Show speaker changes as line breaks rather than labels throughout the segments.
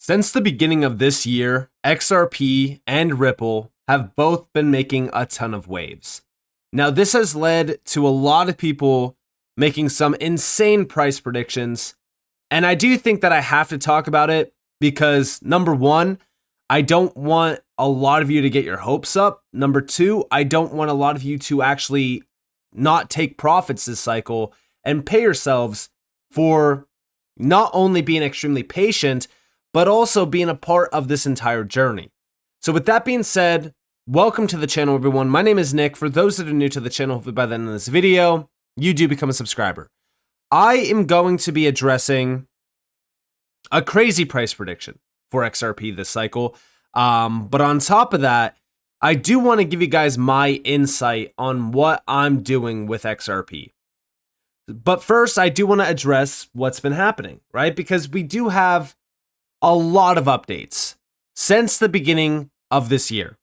Since the beginning of this year, XRP and Ripple have both been making a ton of waves. Now, this has led to a lot of people making some insane price predictions, and I do think that I have to talk about it because, number one, I don't want a lot of you to get your hopes up. Number two, I don't want a lot of you to actually not take profits this cycle and pay yourselves for not only being extremely patient, but also being a part of this entire journey. So with that being said, welcome to the channel, everyone. My name is Nick. For those that are new to the channel, hopefully by the end of this video, you do become a subscriber. I am going to be addressing a crazy price prediction for XRP this cycle. But on top of that, I do want to give you guys my insight on what I'm doing with XRP. But first, I do want to address what's been happening, right? Because we do have a lot of updates since the beginning of this year.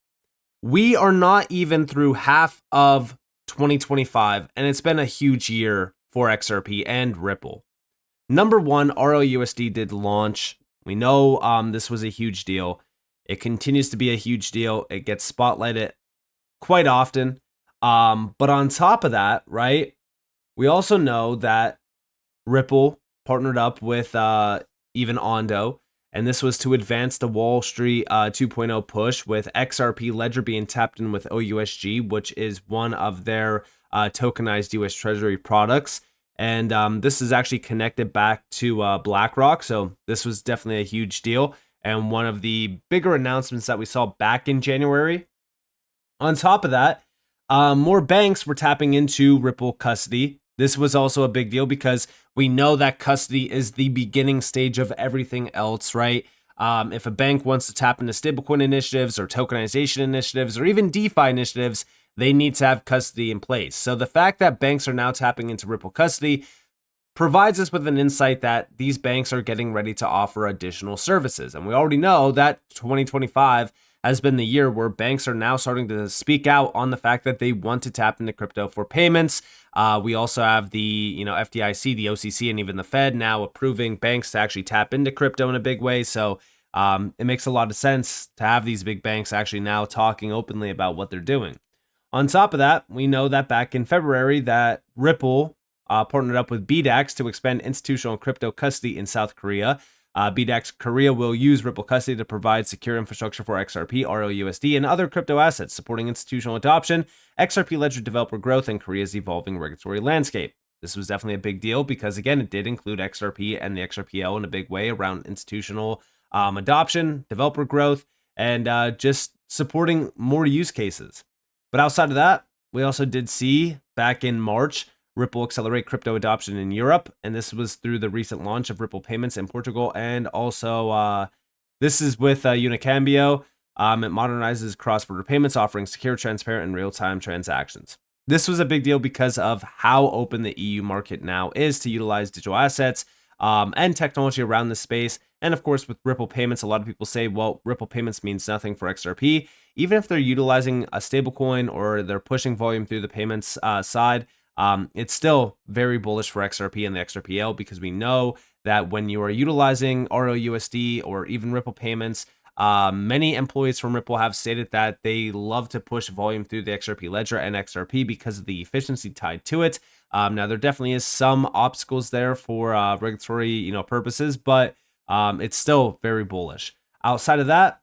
We are not even through half of 2025, and it's been a huge year for XRP and Ripple. Number one, RLUSD did launch. We know this was a huge deal. It continues to be a huge deal. It gets spotlighted quite often. But on top of that, right, we also know that Ripple partnered up with even Ondo, and this was to advance the Wall Street 2.0 push, with XRP Ledger being tapped in with OUSG, which is one of their tokenized US Treasury products. And this is actually connected back to BlackRock. So this was definitely a huge deal and one of the bigger announcements that we saw back in January. On top of that, more banks were tapping into Ripple custody. This was also a big deal because we know that custody is the beginning stage of everything else, right? If a bank wants to tap into stablecoin initiatives or tokenization initiatives or even DeFi initiatives, they need to have custody in place. So the fact that banks are now tapping into Ripple custody provides us with an insight that these banks are getting ready to offer additional services. And we already know that 2025 has been the year where banks are now starting to speak out on the fact that they want to tap into crypto for payments. We also have the FDIC, the OCC, and even the Fed now approving banks to actually tap into crypto in a big way. So it makes a lot of sense to have these big banks actually now talking openly about what they're doing. On top of that, we know that back in February that Ripple partnered up with BDAX to expand institutional crypto custody in South Korea. BDAX Korea will use Ripple custody to provide secure infrastructure for XRP, RLUSD, and other crypto assets, supporting institutional adoption, XRP Ledger developer growth, and Korea's evolving regulatory landscape. This was definitely a big deal because, again, it did include XRP and the XRPL in a big way around institutional adoption, developer growth, and just supporting more use cases. But outside of that, we also did see back in March Ripple accelerate crypto adoption in Europe, and this was through the recent launch of Ripple payments in Portugal, and also this is with Unicambio. It modernizes cross-border payments, offering secure, transparent, and real-time transactions. This was a big deal because of how open the EU market now is to utilize digital assets and technology around this space. And of course, with Ripple payments, a lot of people say, well, Ripple payments means nothing for XRP. Even if they're utilizing a stablecoin or they're pushing volume through the payments side, it's still very bullish for XRP and the XRPL because we know that when you are utilizing RLUSD or even Ripple payments, many employees from Ripple have stated that they love to push volume through the XRP Ledger and XRP because of the efficiency tied to it. Now, there definitely is some obstacles there for regulatory purposes, but it's still very bullish. Outside of that,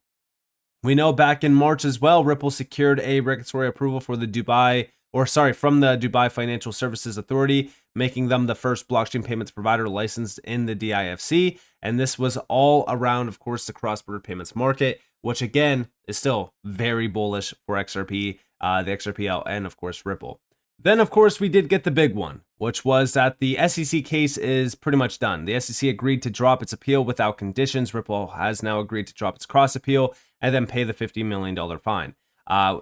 we know back in March as well, Ripple secured a regulatory approval for the from the Dubai Financial Services Authority, making them the first blockchain payments provider licensed in the DIFC. And this was all around, of course, the cross-border payments market, which again is still very bullish for XRP, the XRPL, and of course Ripple. Then, of course, we did get the big one, which was that the SEC case is pretty much done. The SEC agreed to drop its appeal without conditions. Ripple has now agreed to drop its cross appeal and then pay the $50 million fine.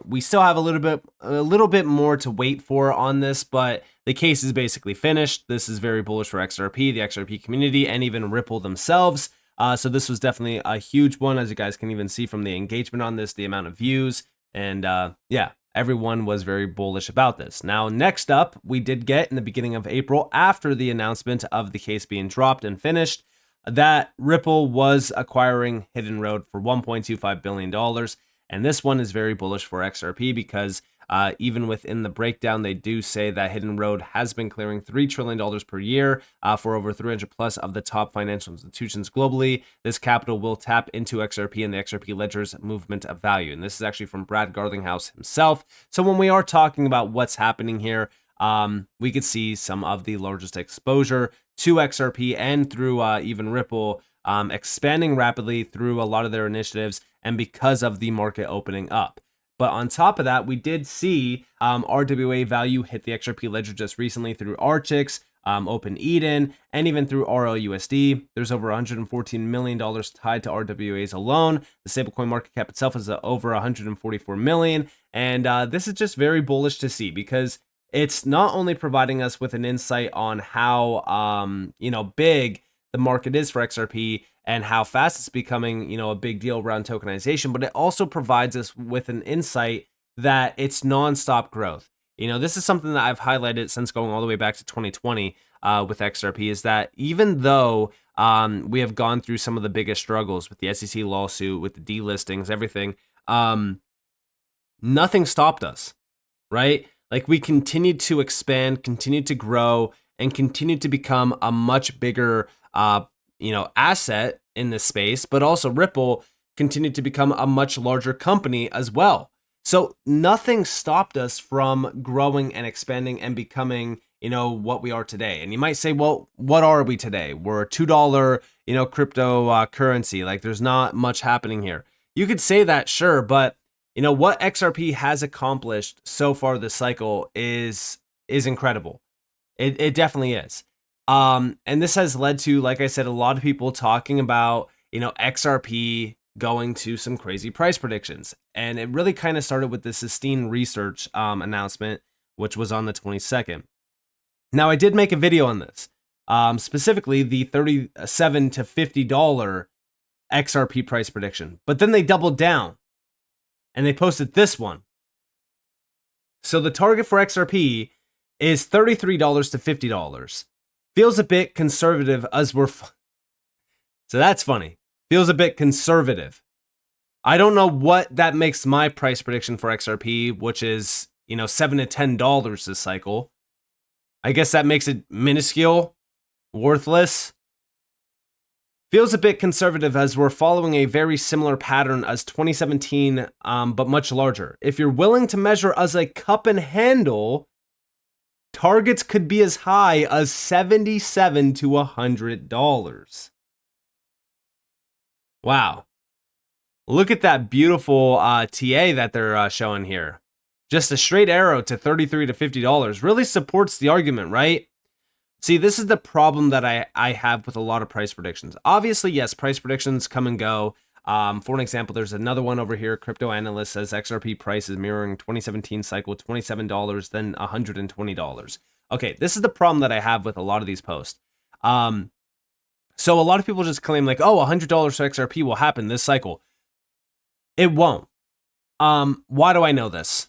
We still have a little bit more to wait for on this, but the case is basically finished. This is very bullish for XRP, the XRP community, and even Ripple themselves. So this was definitely a huge one, as you guys can even see from the engagement on this, the amount of views, and yeah, everyone was very bullish about this. Now, next up, we did get in the beginning of April, after the announcement of the case being dropped and finished, that Ripple was acquiring Hidden Road for $1.25 billion. And this one is very bullish for XRP because even within the breakdown, they do say that Hidden Road has been clearing $3 trillion per year for over 300 plus of the top financial institutions globally. This capital will tap into XRP and the XRP ledger's movement of value. And this is actually from Brad Garlinghouse himself. So when we are talking about what's happening here, we could see some of the largest exposure to XRP and through even Ripple expanding rapidly through a lot of their initiatives and because of the market opening up. But on top of that, we did see RWA value hit the XRP ledger just recently through Archix, Open Eden, and even through RLUSD. There's over $114 million tied to RWAs alone. The stablecoin market cap itself is over $144 million. And this is just very bullish to see because it's not only providing us with an insight on how big the market is for XRP and how fast it's becoming, a big deal around tokenization, but it also provides us with an insight that it's nonstop growth. This is something that I've highlighted since going all the way back to 2020 with XRP, is that even though we have gone through some of the biggest struggles with the SEC lawsuit, with the delistings, everything, nothing stopped us, right? Like, we continued to expand, continued to grow, and continued to become a much bigger asset in this space, but also Ripple continued to become a much larger company as well. So nothing stopped us from growing and expanding and becoming, what we are today. And you might say, well, what are we today? We're a $2, cryptocurrency. Like, there's not much happening here. You could say that, sure, but what XRP has accomplished so far this cycle is incredible. It definitely is. And this has led to, like I said, a lot of people talking about, XRP going to some crazy price predictions. And it really kind of started with the Sistine Research announcement, which was on the 22nd. Now, I did make a video on this, specifically the $37 to $50 XRP price prediction. But then they doubled down and they posted this one. So the target for XRP is $33 to $50. Feels a bit conservative as we're... So that's funny. Feels a bit conservative. I don't know what that makes my price prediction for XRP, which is, $7 to $10 this cycle. I guess that makes it minuscule, worthless. Feels a bit conservative as we're following a very similar pattern as 2017, but much larger. If you're willing to measure as a cup and handle, targets could be as high as $77 to $100. Wow. Look at that beautiful TA that they're showing here. Just a straight arrow to $33 to $50 really supports the argument, right? See, this is the problem that I have with a lot of price predictions. Obviously, yes, price predictions come and go. For an example, there's another one over here. Crypto Analyst says XRP price is mirroring 2017 cycle, $27, then $120. Okay, this is the problem that I have with a lot of these posts. So a lot of people just claim like, oh, $100 for XRP will happen this cycle. It won't. Why do I know this?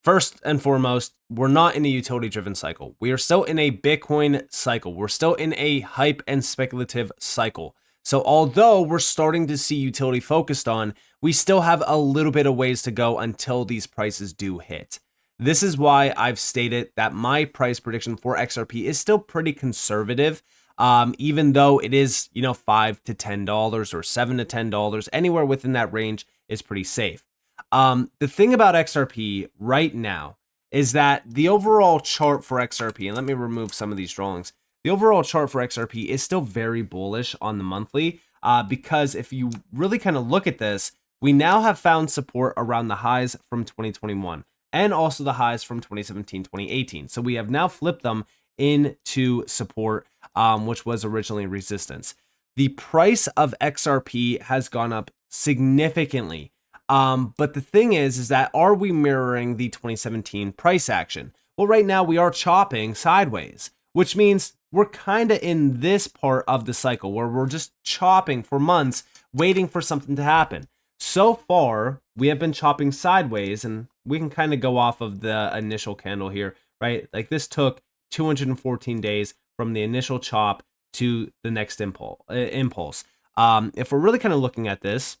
First and foremost, we're not in a utility-driven cycle. We are still in a Bitcoin cycle. We're still in a hype and speculative cycle. So although we're starting to see utility focused on, we still have a little bit of ways to go until these prices do hit. This is why I've stated that my price prediction for XRP is still pretty conservative, even though it is, $5 to $10 or $7 to $10, anywhere within that range is pretty safe. The thing about XRP right now is that the overall chart for XRP, and let me remove some of these drawings, the overall chart for XRP is still very bullish on the monthly, because if you really kind of look at this, we now have found support around the highs from 2021 and also the highs from 2017, 2018. So we have now flipped them into support, which was originally resistance. The price of XRP has gone up significantly. But the thing is that are we mirroring the 2017 price action? Well, right now we are chopping sideways, which means we're kind of in this part of the cycle where we're just chopping for months, waiting for something to happen. So far, we have been chopping sideways, and we can kind of go off of the initial candle here, right? Like this took 214 days from the initial chop to the next impulse. If we're really kind of looking at this,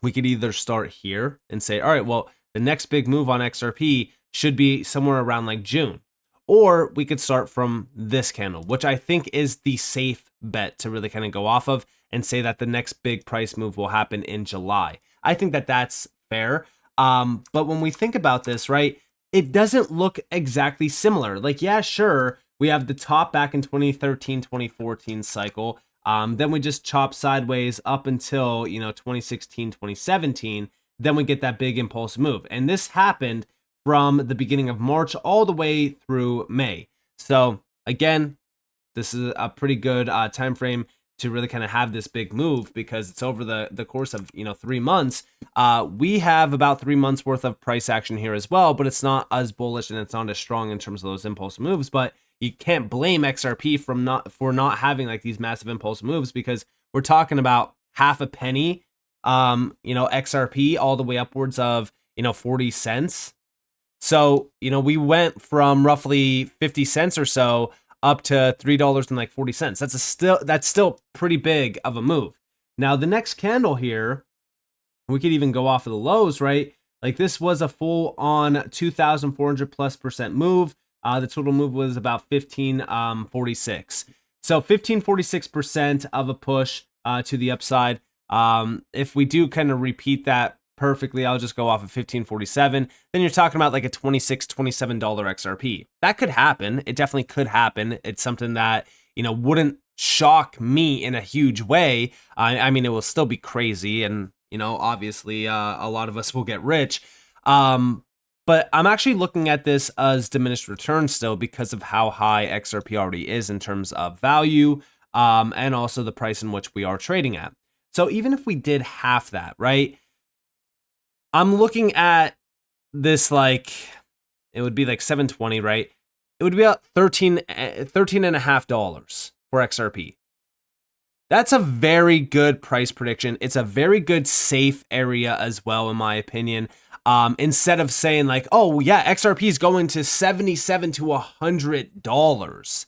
we could either start here and say, all right, well, the next big move on XRP should be somewhere around like June. Or we could start from this candle, which I think is the safe bet to really kind of go off of and say that the next big price move will happen in July. I think that that's fair. But when we think about this, right, it doesn't look exactly similar. Like, yeah, sure, we have the top back in 2013, 2014 cycle. Then we just chop sideways up until, 2016, 2017. Then we get that big impulse move. And this happened from the beginning of March all the way through May. So again, this is a pretty good time frame to really kind of have this big move because it's over the course of 3 months. We have about 3 months worth of price action here as well, but it's not as bullish and it's not as strong in terms of those impulse moves. But you can't blame XRP for not having like these massive impulse moves because we're talking about half a penny, XRP all the way upwards of 40 cents. So, we went from roughly 50 cents or so up to $3.40. That's still pretty big of a move. Now, the next candle here, we could even go off of the lows, right? Like this was a full on 2,400+% move. The total move was about 1546. So 1546% of a push to the upside. If we do kind of repeat that perfectly, I'll just go off of 1547. Then you're talking about like a $26, $27 XRP. That could happen. It definitely could happen. It's something that, wouldn't shock me in a huge way. I mean, it will still be crazy. And, obviously a lot of us will get rich. But I'm actually looking at this as diminished return still because of how high XRP already is in terms of value and also the price in which we are trading at. So even if we did half that, right? I'm looking at this like, it would be like 720, right? It would be about $13.50 for XRP. That's a very good price prediction. It's a very good safe area as well, in my opinion. Instead of saying like, oh yeah, XRP is going to $77 to $100.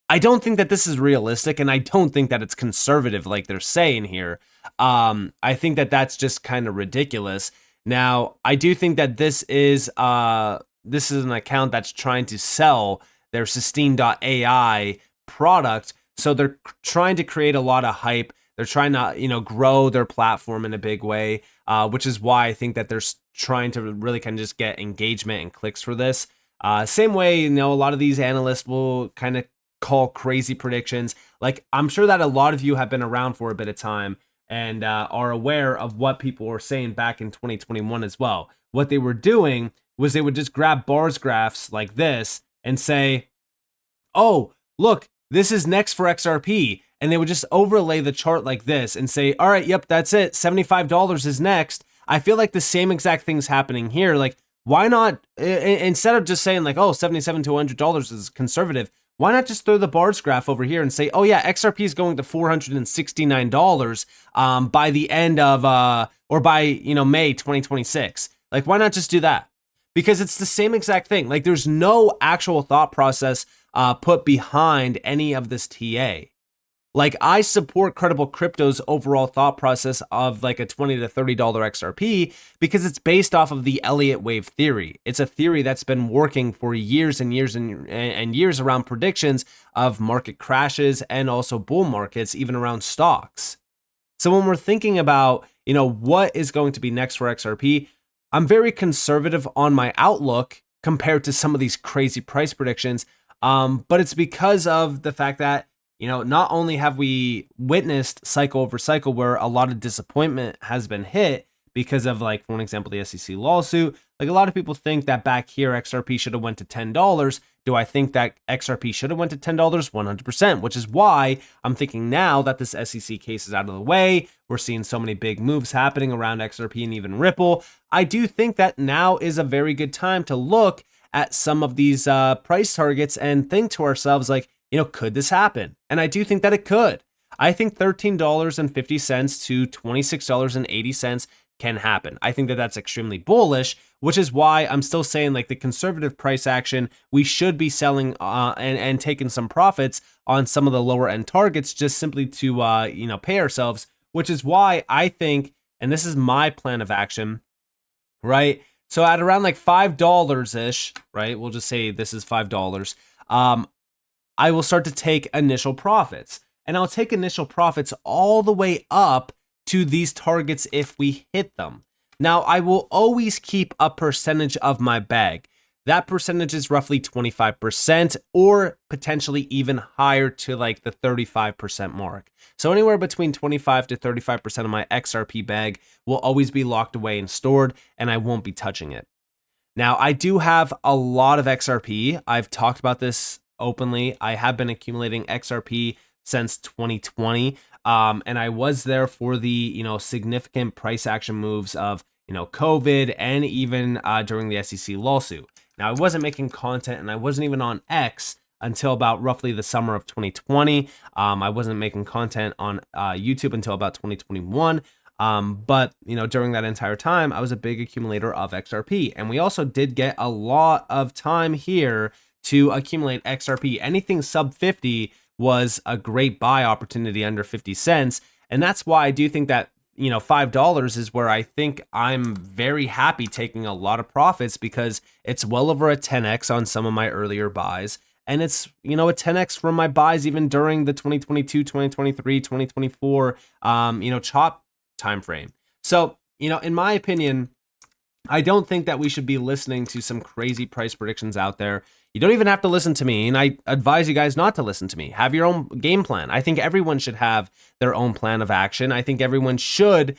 I don't think that this is realistic, and I don't think that it's conservative like they're saying here. I think that that's just kind of ridiculous. Now, I do think that this is an account that's trying to sell their Sustain.ai product, so they're trying to create a lot of hype. They're trying to, grow their platform in a big way, which is why I think that they're trying to really kind of just get engagement and clicks for this. Same way, a lot of these analysts will kind of call crazy predictions. Like, I'm sure that a lot of you have been around for a bit of time and are aware of what people were saying back in 2021 as well. What they were doing was they would just grab bars graphs like this and say, oh, look, this is next for XRP. And they would just overlay the chart like this and say, all right, yep, that's it. $75 is next. I feel like the same exact thing's happening here. Like, why not, instead of just saying like, oh, $77 to $100 is conservative, why not just throw the bars graph over here and say, oh yeah, XRP is going to $469 by the end of, or by, May 2026. Like, why not just do that? Because it's the same exact thing. Like, there's no actual thought process put behind any of this TA. Like, I support Credible Crypto's overall thought process of like a $20 to $30 XRP because it's based off of the Elliott wave theory. It's a theory that's been working for years and years and years around predictions of market crashes and also bull markets, even around stocks. So when we're thinking about, what is going to be next for XRP, I'm very conservative on my outlook compared to some of these crazy price predictions. But it's because of the fact that, not only have we witnessed cycle over cycle where a lot of disappointment has been hit because of, like, for an example, the SEC lawsuit. Like, a lot of people think that back here XRP should have went to $10. Do I think that XRP should have went to $10? 100%, which is why I'm thinking now that this SEC case is out of the way, we're seeing so many big moves happening around XRP and even Ripple. I do think that now is a very good time to look at some of these price targets and think to ourselves, like, could this happen? And I do think that it could. I think $13.50 to $26.80 can happen. I think that that's extremely bullish. which is why I'm still saying like the conservative price action, we should be selling and taking some profits on some of the lower end targets just simply to, pay ourselves, which is why I think, and this is my plan of action, right? So at around like $5-ish, right? We'll just say this is $5. I will start to take initial profits, and I'll take initial profits all the way up to these targets if we hit them. Now, I will always keep a percentage of my bag. That percentage is roughly 25% or potentially even higher to like the 35% mark. So anywhere between 25 to 35% of my XRP bag will always be locked away and stored, and I won't be touching it. Now, I do have a lot of XRP. I've talked about this openly. I have been accumulating XRP since 2020. And I was there for the, significant price action moves of, COVID and even during the SEC lawsuit. Now, I wasn't making content and I wasn't even on X until about roughly the summer of 2020. I wasn't making content on YouTube until about 2021. But, during that entire time, I was a big accumulator of XRP. And we also did get a lot of time here to accumulate XRP. Anything sub 50 was a great buy opportunity under 50 cents. And that's why I do think that, $5 is where I think I'm very happy taking a lot of profits, because it's well over a 10x on some of my earlier buys. And it's, a 10x from my buys even during the 2022, 2023, 2024, chop time frame. So, in my opinion, I don't think that we should be listening to some crazy price predictions out there. You don't even have to listen to me, and I advise you guys not to listen to me. Have your own game plan. I think everyone should have their own plan of action. I think everyone should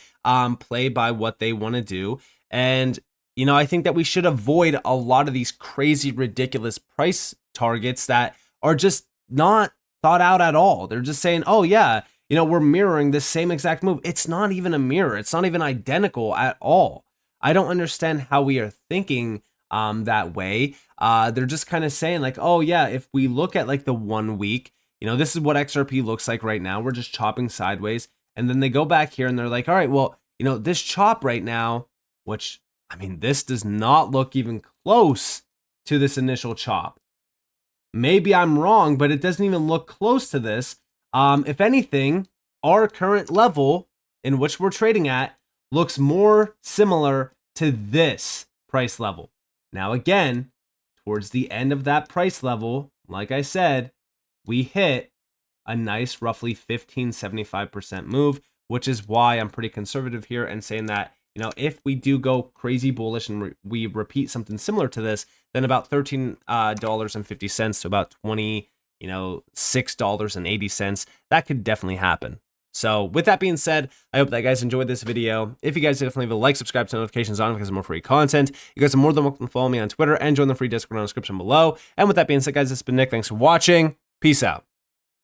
play by what they want to do. And, I think that we should avoid a lot of these crazy, ridiculous price targets that are just not thought out at all. They're just saying, oh, yeah, we're mirroring this same exact move. It's not even a mirror. It's not even identical at all. I don't understand how we are thinking that way. They're just kind of saying like, oh yeah, if we look at like the 1 week, this is what XRP looks like right now. We're just chopping sideways. And then they go back here and they're like, all right, well, this chop right now, which, this does not look even close to this initial chop. Maybe I'm wrong, but it doesn't even look close to this. If anything, our current level in which we're trading at looks more similar to this price level. Now, again, towards the end of that price level, like I said, we hit a nice roughly 15.75% move, which is why I'm pretty conservative here and saying that, if we do go crazy bullish and we repeat something similar to this, then about $13.50 to about $26.80, that could definitely happen. So with that being said, I hope that you guys enjoyed this video. If you guys definitely leave a like, subscribe, to notifications on because of more free content. You guys are more than welcome to follow me on Twitter and join the free Discord in the description below. And with that being said, guys, this has been Nick. Thanks for watching. Peace out.